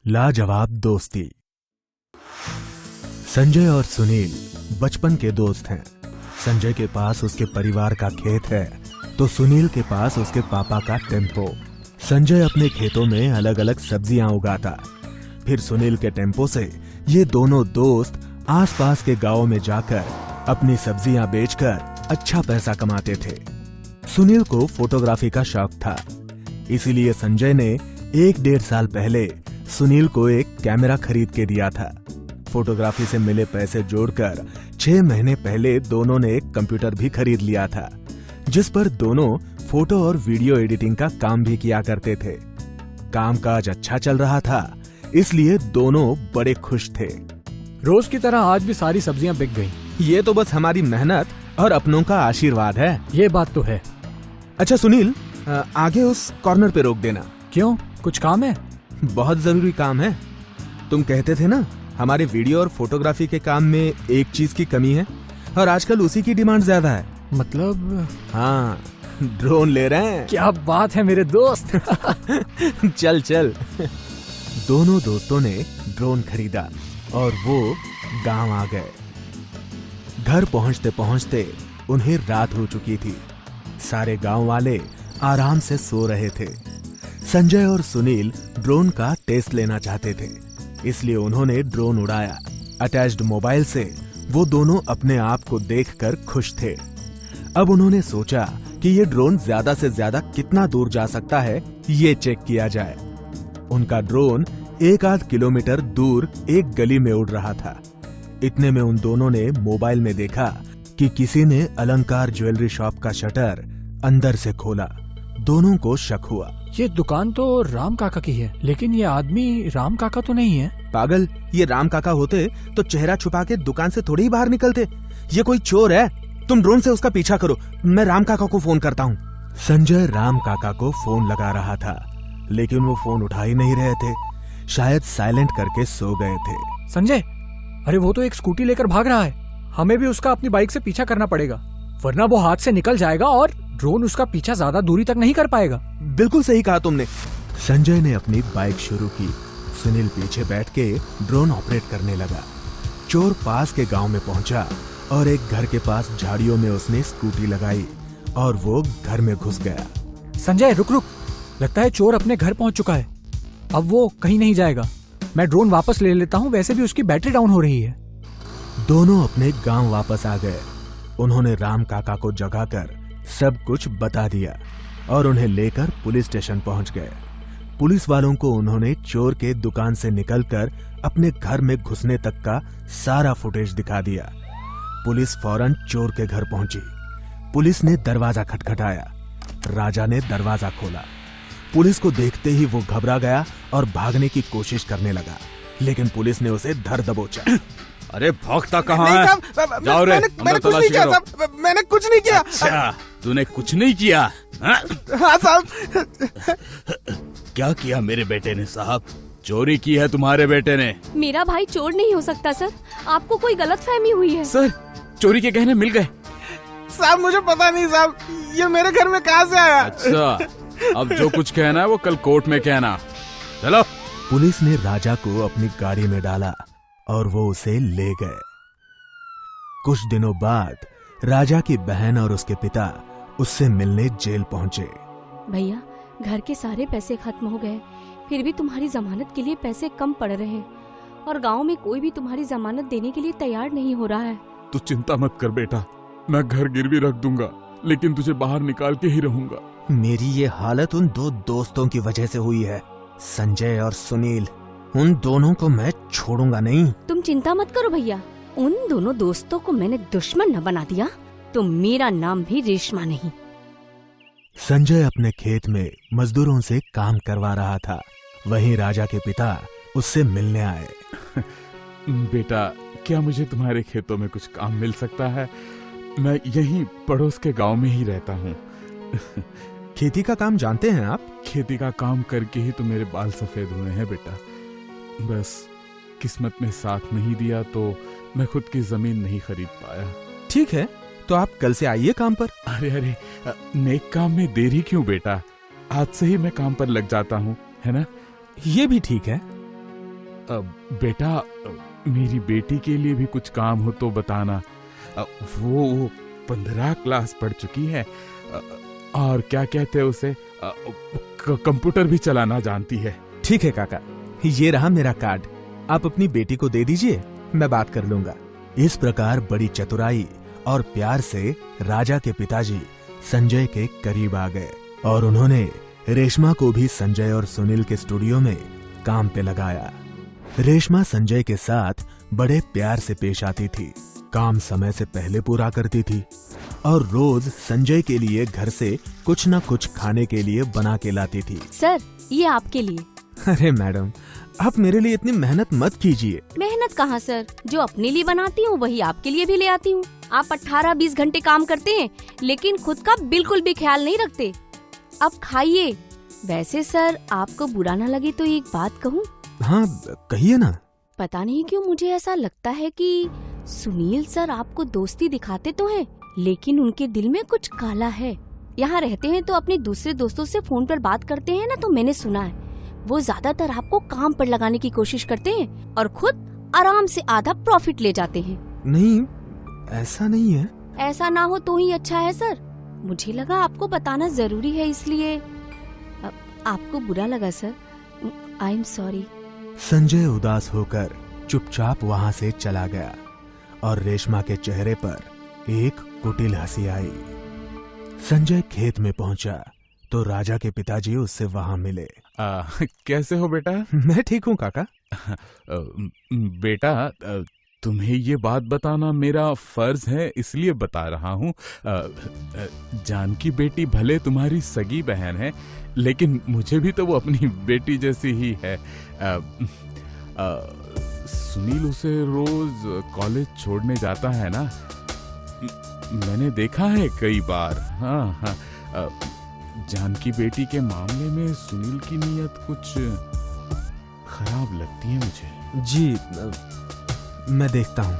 लाजवाब दोस्ती। संजय और सुनील बचपन के दोस्त हैं। संजय के पास उसके परिवार का खेत है तो सुनील के पास उसके पापा का टेम्पो। संजय अपने खेतों में अलग अलग सब्जियां उगाता, फिर सुनील के टेम्पो से ये दोनों दोस्त आसपास के गांव में जाकर अपनी सब्जियां बेचकर अच्छा पैसा कमाते थे। सुनील को फोटोग्राफी का शौक था, इसीलिए संजय ने 1-1.5 साल पहले सुनील को एक कैमरा खरीद के दिया था। फोटोग्राफी से मिले पैसे जोड़कर 6 महीने पहले दोनों ने एक कंप्यूटर भी खरीद लिया था, जिस पर दोनों फोटो और वीडियो एडिटिंग का काम भी किया करते थे। कामकाज अच्छा चल रहा था, इसलिए दोनों बड़े खुश थे। रोज की तरह आज भी सारी सब्जियां बिक गईं। ये तो बस हमारी मेहनत और अपनों का आशीर्वाद है। ये बात तो है। अच्छा सुनील, आगे उस कॉर्नर पे रोक देना। क्यों, कुछ काम है? बहुत जरूरी काम है। तुम कहते थे ना हमारे वीडियो और फोटोग्राफी के काम में एक चीज की कमी है और आजकल उसी की डिमांड ज्यादा है। मतलब? हाँ, ड्रोन ले रहे हैं। क्या बात है मेरे दोस्त। चल चल। दोनों दोस्तों ने ड्रोन खरीदा और वो गांव आ गए। घर पहुंचते पहुंचते उन्हें रात हो चुकी थी। सारे गांव वाले आराम से सो रहे थे। संजय और सुनील ड्रोन का टेस्ट लेना चाहते थे, इसलिए उन्होंने ड्रोन उड़ाया। अटैच्ड मोबाइल से वो दोनों अपने आप को देखकर खुश थे। अब उन्होंने सोचा कि ये ड्रोन ज्यादा से ज्यादा कितना दूर जा सकता है, ये चेक किया जाए। उनका ड्रोन 1-8 किलोमीटर दूर एक गली में उड़ रहा था। इतने में उन दोनों ने मोबाइल में देखा कि किसी ने अलंकार ज्वेलरी शॉप का शटर अंदर से खोला। दोनों को शक हुआ। ये दुकान तो राम काका की है, लेकिन ये आदमी राम काका तो नहीं है। पागल, ये राम काका होते तो चेहरा छुपा के दुकान से थोड़ी ही बाहर निकलते। ये कोई चोर है। तुम ड्रोन से उसका पीछा करो, मैं राम काका को फोन करता हूँ। संजय राम काका को फोन लगा रहा था, लेकिन वो फोन उठा ही नहीं रहे थे। शायद साइलेंट करके सो गए थे। संजय, अरे वो तो एक स्कूटी लेकर भाग रहा है। हमें भी उसका अपनी बाइक से पीछा करना पड़ेगा, वरना वो हाथ से निकल जाएगा और ड्रोन उसका पीछा ज्यादा दूरी तक नहीं कर पाएगा। बिल्कुल सही कहा तुमने। संजय ने अपनी बाइक शुरू की। सुनील पीछे बैठ के ड्रोन ऑपरेट करने लगा। चोर पास के गांव में पहुंचा और एक घर के पास झाड़ियों में उसने स्कूटी लगाई और वो घर में घुस गया। संजय रुक रुक, लगता है चोर अपने घर पहुंच चुका है। अब वो कहीं नहीं जाएगा। मैं ड्रोन वापस ले लेता हूँ, वैसे भी उसकी बैटरी डाउन हो रही है। दोनों अपने गांव वापस आ गए। उन्होंने राम काका को जगाकर सब कुछ बता दिया और उन्हें लेकर पुलिस स्टेशन पहुंच गए। पुलिस वालों को उन्होंने चोर के दुकान से निकलकर अपने घर में घुसने तक का सारा फुटेज दिखा दिया। पुलिस फौरन चोर के घर पहुंची। पुलिस ने दरवाजा खटखटाया। राजा ने दरवाजा खोला। पुलिस को देखते ही वो घबरा गया और भागने की कोशिश करने लगा, लेकिन पुलिस ने उसे धर दबोचा। अरे भागता कहाँ है? जाओ रे, मैंने कुछ नहीं किया साहब, मैंने कुछ नहीं किया। अच्छा, तूने कुछ नहीं किया? हाँ साहब। क्या किया मेरे बेटे ने साहब? चोरी की है तुम्हारे बेटे ने। मेरा भाई चोर नहीं हो सकता सर, आपको कोई गलतफहमी हुई है। सर, चोरी के गहने मिल गए। साहब मुझे पता नहीं साहब, ये मेरे घर में कहाँ से आया? अच्छा, अब जो कुछ कहना है वो कल कोर्ट में कहना। चलो। पुलिस ने राजा को अपनी गाड़ी में डाला और वो उसे ले गए। कुछ दिनों बाद राजा की बहन और उसके पिता उससे मिलने जेल पहुंचे। भैया, घर के सारे पैसे खत्म हो गए, फिर भी तुम्हारी जमानत के लिए पैसे कम पड़ रहे हैं और गांव में कोई भी तुम्हारी जमानत देने के लिए तैयार नहीं हो रहा है। तू चिंता मत कर बेटा, मैं घर गिरवी रख दूंगा, लेकिन तुझे बाहर निकाल के ही रहूंगा। मेरी ये हालत उन 2 दोस्तों की वजह से हुई है, संजय और सुनील। उन दोनों को मैं छोड़ूंगा नहीं। तुम चिंता मत करो भैया, उन दोनों दोस्तों को मैंने दुश्मन न बना दिया तो मेरा नाम भी रेशमा नहीं। संजय अपने खेत में मजदूरों से काम करवा रहा था। वहीं राजा के पिता उससे मिलने आए। बेटा, क्या मुझे तुम्हारे खेतों में कुछ काम मिल सकता है? मैं यहीं पड़ोस के गांव में ही रहता हूँ। खेती का काम जानते हैं आप? खेती का काम करके ही तो मेरे बाल सफेद हुए हैं बेटा। बस किस्मत ने साथ नहीं दिया तो मैं खुद की जमीन नहीं खरीद पाया। ठीक है, तो आप कल से आइए काम पर। अरे नेक काम में देरी क्यों बेटा, आज से ही मैं काम पर लग जाता हूँ, है ना? ये भी ठीक है। बेटा, मेरी बेटी के लिए भी कुछ काम हो तो बताना। वो 15 क्लास पढ़ चुकी है और क्या कहते हैं उसे, कंप्यूटर भी चलाना जानती है। ठीक है काका, ये रहा मेरा कार्ड, आप अपनी बेटी को दे दीजिए, मैं बात कर लूंगा। इस प्रकार बड़ी चतुराई और प्यार से राजा के पिताजी संजय के करीब आ गए और उन्होंने रेशमा को भी संजय और सुनील के स्टूडियो में काम पे लगाया। रेशमा संजय के साथ बड़े प्यार से पेश आती थी, काम समय से पहले पूरा करती थी और रोज संजय के लिए घर से कुछ न कुछ खाने के लिए बना के लाती थी। सर, ये आपके लिए। अरे मैडम, आप मेरे लिए इतनी मेहनत मत कीजिए। मेहनत कहाँ सर, जो अपने लिए बनाती हूँ वही आपके लिए भी ले आती हूँ। आप 18-20 घंटे काम करते हैं लेकिन खुद का बिल्कुल भी ख्याल नहीं रखते। अब खाइए। वैसे सर, आपको बुरा न लगे तो एक बात कहूँ? हाँ कहिए ना। पता नहीं क्यों मुझे ऐसा लगता है कि सुनील सर आपको दोस्ती दिखाते तो हैं, लेकिन उनके दिल में कुछ काला है। यहाँ रहते हैं तो अपने दूसरे दोस्तों से फोन पर बात करते हैं ना, तो मैंने सुना है वो ज्यादातर आपको काम पर लगाने की कोशिश करते हैं और खुद आराम से आधा प्रॉफिट ले जाते हैं। नहीं, ऐसा नहीं है। ऐसा ना हो तो ही अच्छा है सर। मुझे लगा आपको बताना जरूरी है, इसलिए आपको बुरा लगा sir, I am sorry. Sanjay उदास होकर चुपचाप वहाँ से चला गया और रेशमा के चेहरे पर एक कुटिल हंसी आई। संजय खेत में पहुंचा तो राजा के पिताजी उससे वहाँ मिले। कैसे हो बेटा? मैं ठीक हूँ काका। बेटा, तुम्हें ये बात बताना मेरा फर्ज है, इसलिए बता रहा हूँ। जानकी बेटी भले तुम्हारी सगी बहन है, लेकिन मुझे भी तो वो अपनी बेटी जैसी ही है। सुनील उसे रोज कॉलेज छोड़ने जाता है ना, मैंने देखा है कई बार। हाँ, जानकी बेटी के मामले में सुनील की नीयत कुछ खराब लगती है मुझे। जी, मैं देखता हूँ।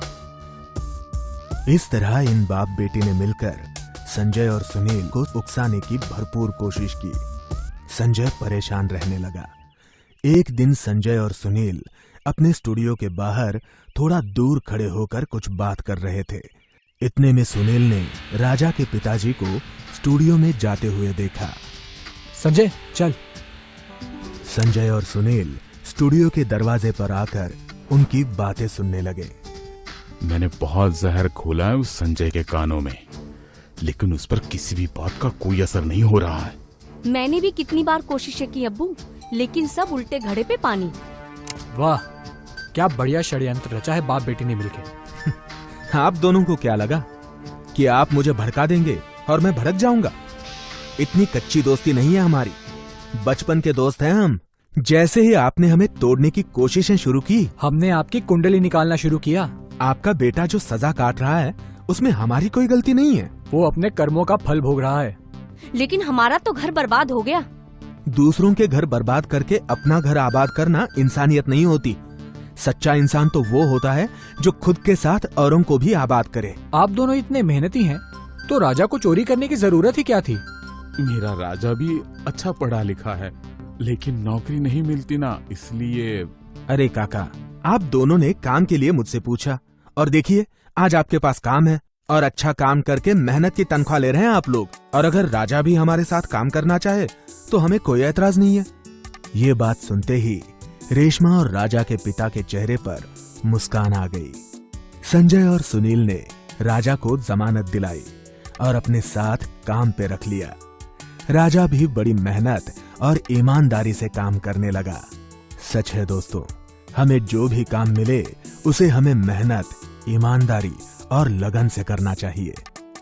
इस तरह इन बाप बेटी ने मिलकर संजय और सुनील को उकसाने की भरपूर कोशिश की। संजय परेशान रहने लगा। एक दिन संजय और सुनील अपने स्टूडियो के बाहर थोड़ा दूर खड़े होकर कुछ बात कर रहे थे। इतने में सुनील ने राजा के पिताजी को स्टूडियो में जाते हुए देखा। संजय चल। संजय और सुनील स्टूडियो के दरवाजे पर आकर उनकी बातें सुनने लगे। मैंने बहुत जहर घोला है उस संजय के कानों में, लेकिन उस पर किसी भी बात का कोई असर नहीं हो रहा है। मैंने भी कितनी बार कोशिशें की अब्बू, लेकिन सब उल्टे घड़े पे पानी। वाह, क्या बढ़िया षड्यंत्र रचा है बाप बेटी ने मिलकर। आप दोनों को क्या लगा कि आप मुझे भड़का देंगे और मैं भड़क जाऊंगा? इतनी कच्ची दोस्ती नहीं है हमारी, बचपन के दोस्त हैं हम। जैसे ही आपने हमें तोड़ने की कोशिशें शुरू की, हमने आपकी कुंडली निकालना शुरू किया। आपका बेटा जो सजा काट रहा है उसमें हमारी कोई गलती नहीं है। वो अपने कर्मों का फल भोग रहा है। लेकिन हमारा तो घर बर्बाद हो गया। दूसरों के घर बर्बाद करके अपना घर आबाद करना इंसानियत नहीं होती। सच्चा इंसान तो वो होता है जो खुद के साथ औरों को भी आबाद करे। आप दोनों इतने मेहनती हैं, तो राजा को चोरी करने की जरूरत ही क्या थी? मेरा राजा भी अच्छा पढ़ा लिखा है, लेकिन नौकरी नहीं मिलती ना, इसलिए। अरे काका, आप दोनों ने काम के लिए मुझसे पूछा और देखिए आज आपके पास काम है और अच्छा काम करके मेहनत की तनख्वाह ले रहे हैं आप लोग। और अगर राजा भी हमारे साथ काम करना चाहे तो हमें कोई एतराज नहीं है। ये बात सुनते ही रेशमा और राजा के पिता के चेहरे पर मुस्कान आ गई। संजय और सुनील ने राजा को जमानत दिलाई और अपने साथ काम पे रख लिया। राजा भी बड़ी मेहनत और ईमानदारी से काम करने लगा। सच है दोस्तों, हमें जो भी काम मिले उसे हमें मेहनत, ईमानदारी और लगन से करना चाहिए।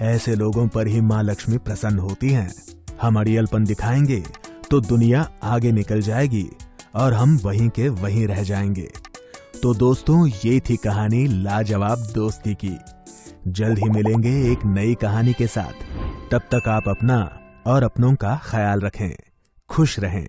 ऐसे लोगों पर ही माँ लक्ष्मी प्रसन्न होती हैं। हम अड़ियलपन दिखाएंगे तो दुनिया आगे निकल जाएगी और हम वहीं के वहीं रह जाएंगे। तो दोस्तों, ये थी कहानी लाजवाब दोस्ती की। जल्द ही मिलेंगे एक नई कहानी के साथ। तब तक आप अपना और अपनों का ख्याल रखें। खुश रहें।